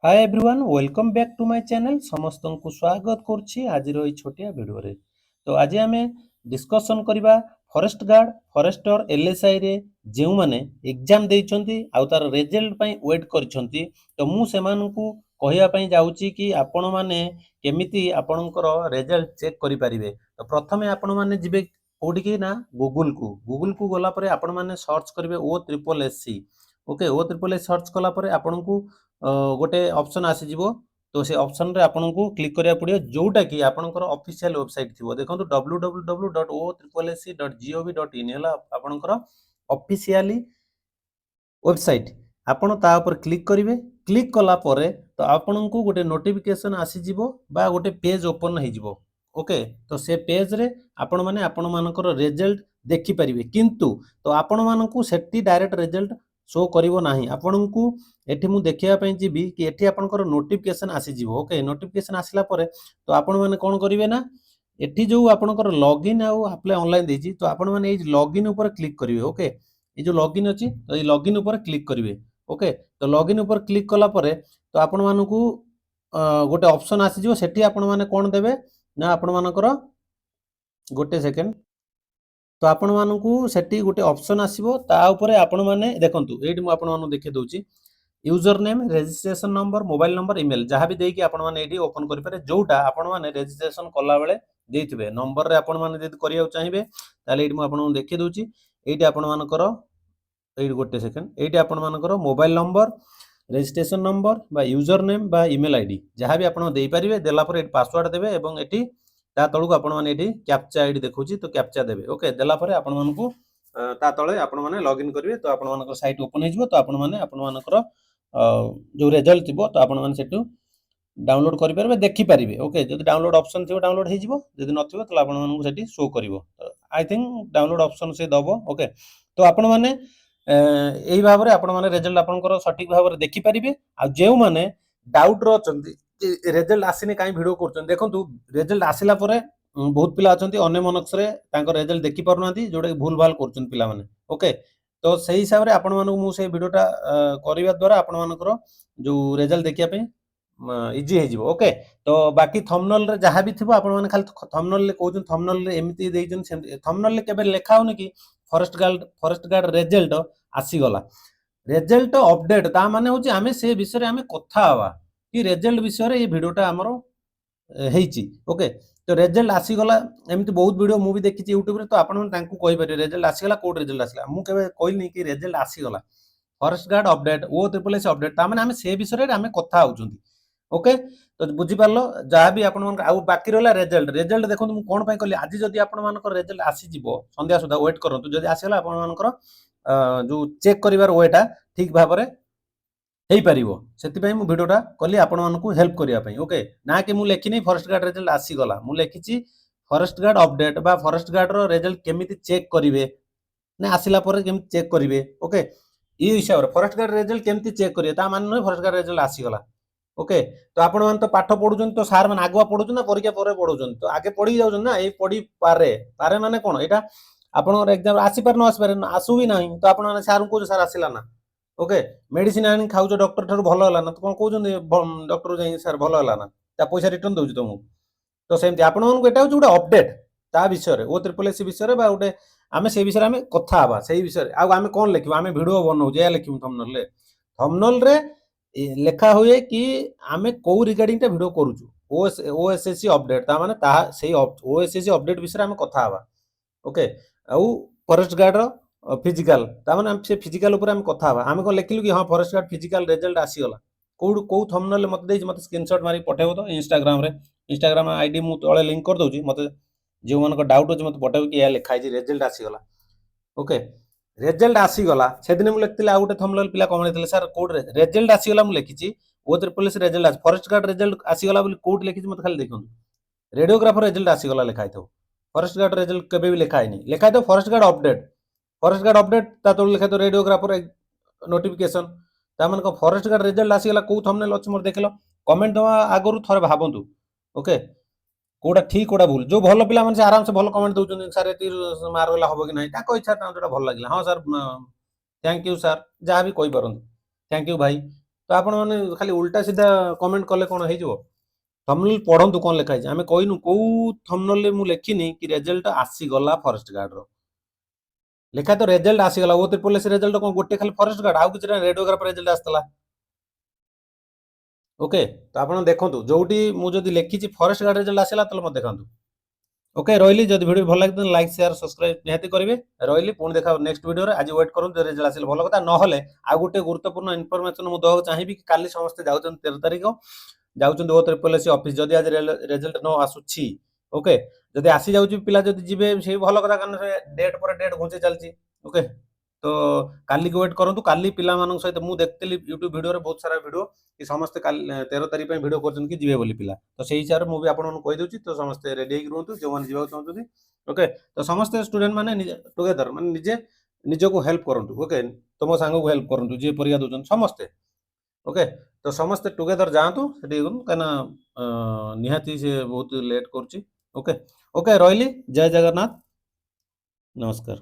Hi everyone welcome back to my channel समस्त को स्वागत करछि आज रही छोटिया वीडियो रे। तो आज आमे डिस्कशन करबा फॉरेस्ट गार्ड फॉरेस्टर एलएसआई रे जेउ माने एग्जाम देइछंती आउ तार रिजल्ट पई वेट करछंती। तो मु सेमानकु कहिया पई जाउची कि आपण माने केमिति आपणकर रिजल्ट चेक करि परिबे। तो प्रथमे आपण माने जिबे कोडी कि ना गूगल को गला परे आपण माने सर्च करिवे ओ ट्रिपल एससी। ओके ओ ट्रिपल एस सर्च कला परे आपणकु गोटे ऑप्शन आसीजिवो। तो से ऑप्शन रे आपनको क्लिक करिया पड़ियो जोटा कि आपनकर ऑफिशियल वेबसाइट थिवो। देखंतु www.o3sc.gov.in हला आपनकर ऑफिशियली वेबसाइट। आपण ता ऊपर क्लिक करिवे। क्लिक कला परे तो आपनको गोटे नोटिफिकेशन आसीजिवो बा गोटे पेज ओपन हेजिवो। ओके तो से पेज रे आपण माने आपण मानकर रिजल्ट देखि परिवे, किंतु तो आपण मानकु सेठी डायरेक्ट रिजल्ट शो करिवो नाही। आपनकु एठी मु देखिया पई जिबी कि एठी आपनकर नोटिफिकेशन आसीजिवो। ओके नोटिफिकेशन आसिला परे तो आपण माने कोन करिवे ना एठी जो आपनकर लॉगिन आउ अप्लाई ऑनलाइन देछि तो आपण माने ए लॉगिन ऊपर क्लिक करिवे। ओके ये जो लॉगिन अछि तो ये लॉगिन ऊपर क्लिक करिवे। ओके तो लॉगिन ऊपर क्लिक कला परे तो आपण मानकु गोटे ऑप्शन आसीजिवो। सेठी आपण माने कोन देबे ना आपण मानकर गोटे सेकेंड तो आपण मानकु सेठी गोटे ऑप्शन आसीबो। ता ऊपर आपण माने देखंतु एठी मु आपण मानु देखि दउची user name registration number mobile number email जहाँ भी देकी आपण माने एठी ओपन करि पारे जोटा आपण माने रजिस्ट्रेशन कला बेले देथिबे। नंबर रे आपण माने जदि करिया चाहिबे ताले एठी मु आपण देखि दउची। एठी आपण मानकर एठी गोटे सेकेंड एठी आपण मानकर मोबाइल नंबर रजिस्ट्रेशन नंबर बा यूजर नेम बा ईमेल आईडी जहाँ भी आपण देई परिबे देला पर एठी पासवर्ड देबे एवं एठी ता तळुक आपण माने एठी कैप्चा आईडी देखौची तो कैप्चा देबे। ओके देला पर आपण मानकु ता तळे आपण माने लॉगिन करिवे तो आपण मानकर साइट ओपन हेजिवो। तो आपण माने आपण मानकर जो रिजल्ट थिबो तो आपण माने सेटु डाउनलोड करि परबे देखि परिबे। ओके जदि डाउनलोड ऑप्शन थिबो डाउनलोड हेजिवो, जदि नथिबो तो आपण मानकु सेटि शो करिवो। तो आई थिंक डाउनलोड ऑप्शन से दबो। ओके तो आपण माने एही भाबरे आपण माने रिजल्ट आपनकर सटीक भाबरे देखि परिबे। आ जेउ माने डाउट रो चंती रिजल्ट आसीने काई वीडियो करचन देखंतु रिजल्ट आसिला परे बहुत पिला अछंती अन्य मनक्स रे तांकर रिजल्ट देखि परनांती जोडे भूल भाल करचन पिला माने। ओके तो सही हिसाब रे आपण मानकु मु से वीडियोटा करिवा द्वारा आपण मानकर जो रिजल्ट देखिया पे इजी हेजिवो। ओके तो बाकी थंबनेल रे जहाँ भी थिबो आपण माने खाली थंबनेल ले कहउछन थंबनेल रे एमिति देइछन सेम थंबनेल ले केबे लेखा होने कि फॉरेस्ट गार्ड रिजल्ट आसी गला रिजल्ट अपडेट ता माने होची आमे से विषय रे आमे कथा हवा कि रिजल्ट विषय रे ये वीडियोटा हमरो हेइची। ओके तो रिजल्ट आसी गला एमिति बहुत वीडियो मु भी देखिछि YouTube रे। तो आपण मन तांकु कहि पारे रिजल्ट आसी गला कोड रिजल्ट आसीला मु केबे कहली कि रिजल्ट आसी गला फॉरेस्ट गार्ड अपडेट ओ ट्रिपल एस अपडेट ता माने आमे से विषय रे आमे कथा होउछंती। ओके तो बुझी पारलो जहाँ भी आपण मन आउ बाकी रहला रिजल्ट रिजल्ट देखंतु मु कोन पय कहली आज जदि आपण मानकर रिजल्ट आसी जिवो संध्या सुधा वेट करंतु जदि आसी गला आपण मानकर जो चेक करिवार वेटा ठीक भाबरे हेई परिवो। सेति पय मु वीडियोटा कली आपण मानकु हेल्प करिया पय। ओके ना कि मु लेखि नै फॉरेस्ट गार्ड रिजल्ट आसी गला मु लेखिछि फॉरेस्ट गार्ड अपडेट बा फॉरेस्ट गार्ड रो रिजल्ट केमिति चेक करिवे ना आसिला पर केमिति चेक करिवे। ओके ई हिसाब रे फॉरेस्ट गार्ड रिजल्ट केमिति चेक करिवे ता माने नै फॉरेस्ट गार्ड रिजल्ट आसी गला। ओके तो आपण मान तो पाठ पढुचन तो सार मान आगुआ पढुचन ना परीक्षा परे पढुचन तो आगे पढी जाउचन ना ए पढी पारे पारे माने कोन एटा आपण एग्जाम आसी पार न आसी पारे आसु भी नाही तो आपण माने सार को सार आसिला ना। ओके मेडिसिन आनी खाउछ डॉक्टर ठर भलो होला ना तो कोन कहउचन डॉक्टर जाई सार भलो होला ना ता पैसा रिटर्न दउछ तुमु। तो सेमति आपण मानकु एटा होछ गुटे अपडेट ता विषय रे ओ ट्रिपल एस विषय रे बा गुटे आमे से विषय रे आमे कथा हबा सेही विषय रे। आ आमे कोन लेखिबो आमे वीडियो बनौ जे लेखिबो थंबनेल रे लेखा हुए कि आमे को रिगार्डिंग टा वीडियो करूछु ओएसएससी अपडेट ता माने ता सेही ओएसएससी अपडेट विषय रे आमे कथा हबा। ओके आउ फॉरेस्ट गार्ड रो फिजिकल ता माने हम से फिजिकल ऊपर हम कथा हबा आमे को लेखिलु कि हां फॉरेस्ट गार्ड फिजिकल रिजल्ट आसी गला को थंबनेल मते देइ मते स्क्रीनशॉट मारी पठेबो तो इंस्टाग्राम आईडी मु तळे लिंक कर दउची मते जे मन को डाउट होची मते पठेबो कि या लिखाइ जे रिजल्ट आसी गला। ओके रिजल्ट आसी गला से दिन मु लेखतिले आ गुटे थंबनेल पिला कमेंट देले सर कोड रे रिजल्ट आसी गला मु लेखिची O triple S result forest guard result आसी गला बोली कोड लेखिची मते खाली देखंतु रेडियोग्राफर रिजल्ट आसी गला लिखाइ थो फॉरेस्ट गार्ड रिजल्ट केबे भी लिखाइ नै लिखाइ थो फॉरेस्ट गार्ड अपडेट ता तो लिखाइ थो रेडियोग्राफर नोटिफिकेशन ता मन को फॉरेस्ट गार्ड रिजल्ट आसी गला को थंबनेल अछि मोर देखलो कमेंट दवा आगरु थरे भाबंतु। ओके कोडा ठीक कोडा भूल जो भलो पिला मन से आराम से भलो कमेंट दउचन सर एती मार गला हबो कि नै ताको इच्छा ता जोटा भलो लागिला हां सर थैंक यू सर जहाँ भी कोई परंतु थैंक यू भाई। ତ ଆପଣମାନେ ଖାଲି ଉଲ୍ଟା ସିଧା କମେଣ୍ଟ କଲେ କ'ଣ ହେଇଯିବ? ଥମ୍ବନେଲ୍ ପଢ଼ନ୍ତୁ କ'ଣ ଲେଖା ହେଇଛି। ଆମେ କହିନୁ କୋଉ ଥମ୍ବନେଲ୍‌ରେ ମୁଁ ଲେଖିନି କି ରେଜଲ୍ଟ ଆସିଗଲା ଫରେଷ୍ଟ ଗାର୍ଡର। ଲେଖା ତ ରେଜଲ୍ଟ ଆସିଗଲା। O3 ରେଜଲ୍ଟ କ'ଣ ଗୋଟେ ଖାଲି ଫରେଷ୍ଟ ଗାର୍ଡ, ଆଉ କିଛି ନାହିଁ, ରେଡିଓଗ୍ରାଫ ରେଜଲ୍ଟ ଆସିଥିଲା। ଓକେ, ତ ଆପଣ ଦେଖନ୍ତୁ ଯୋଉଠି ମୁଁ ଯଦି ଲେଖିଛି ଫରେଷ୍ଟ ଗାର୍ଡ ରେଜଲ୍ଟ ଆସିଲା ତାହେଲେ ମୋତେ ଦେଖାନ୍ତୁ। ଓକେ, ରହିଲି। ଯଦି ଭିଡ଼ିଓ ଭଲ ଲାଗିଥିଲା ଲାଇକ୍ ସେୟାର ସବସ୍କ୍ରାଇବ ନିହାତି କରିବେ। ରହିଲି, ପୁଣି ଦେଖା ନେକ୍ସଟ ଭିଡ଼ିଓରେ। ଆଜି ୱେଟ୍ କରନ୍ତୁ, ରେଜଲ୍ଟ ଆସିଲେ ଭଲ କଥା, ନହେଲେ ଆଉ ଗୋଟେ ଗୁରୁତ୍ୱପୂର୍ଣ୍ଣ ଇନଫର୍ମେସନ ମୁଁ ଦେବାକୁ ଚାହିଁବି କି କାଲି ସମସ୍ତେ ଯାଉଛନ୍ତି 13 ତାରିଖ ଯାଉଛନ୍ତି O3 ଅଫିସ। ଯଦି ଆଜି ରେଜଲ୍ଟ ନ ଆସୁଛି, ଓକେ, ଯଦି ଆସି ଯାଉଛି ପିଲା ଯଦି ଯିବେ ସେଇ ଭଲ କଥା, କାରଣ ସେ ଡେଟ୍ ପରେ ଡେଟ୍ ଘୁଞ୍ଚି ଚାଲିଛି। ଓକେ, ତ କାଲିକି ୱେଟ୍ କରନ୍ତୁ। କାଲି ପିଲାମାନଙ୍କ ସହିତ ମୁଁ ଦେଖିଥିଲି ୟୁଟ୍ୟୁବ ଭିଡ଼ିଓରେ ବହୁତ ସାରା ଭିଡ଼ିଓ କି ସମସ୍ତେ କାଲି 13 ତାରିଖ ପାଇଁ ଭିଡ଼ିଓ କରୁଛନ୍ତି କି ଯିବେ ବୋଲି ପିଲା। ତ ସେଇ ହିସାବରେ ମୁଁ ବି ଆପଣମାନଙ୍କୁ କହିଦେଉଛି। ତ ସମସ୍ତେ ରେଡ଼ି ହେଇକି ରୁହନ୍ତୁ ଯେଉଁମାନେ ଯିବାକୁ ଚାହୁଁଛନ୍ତି। ଓକେ, ତ ସମସ୍ତେ ଷ୍ଟୁଡେଣ୍ଟ ମାନେ ଟୁଗେଦର ମାନେ ନିଜେ ନିଜକୁ ହେଲ୍ପ କରନ୍ତୁ। ଓକେ, ତମ ସାଙ୍ଗକୁ ହେଲ୍ପ କରନ୍ତୁ ଯିଏ ପରୀକ୍ଷା ଦେଉଛନ୍ତି ସମସ୍ତେ। ଓକେ, ତ ସମସ୍ତେ ଟୁଗେଦର ଯାଆନ୍ତୁ ସେଠି, କାହିଁକିନା ନିହାତି ସେ ବହୁତ ଲେଟ୍ କରୁଛି। ଓକେ, ଓକେ, ରହିଲି। ଜୟ ଜଗନ୍ନାଥ, ନମସ୍କାର।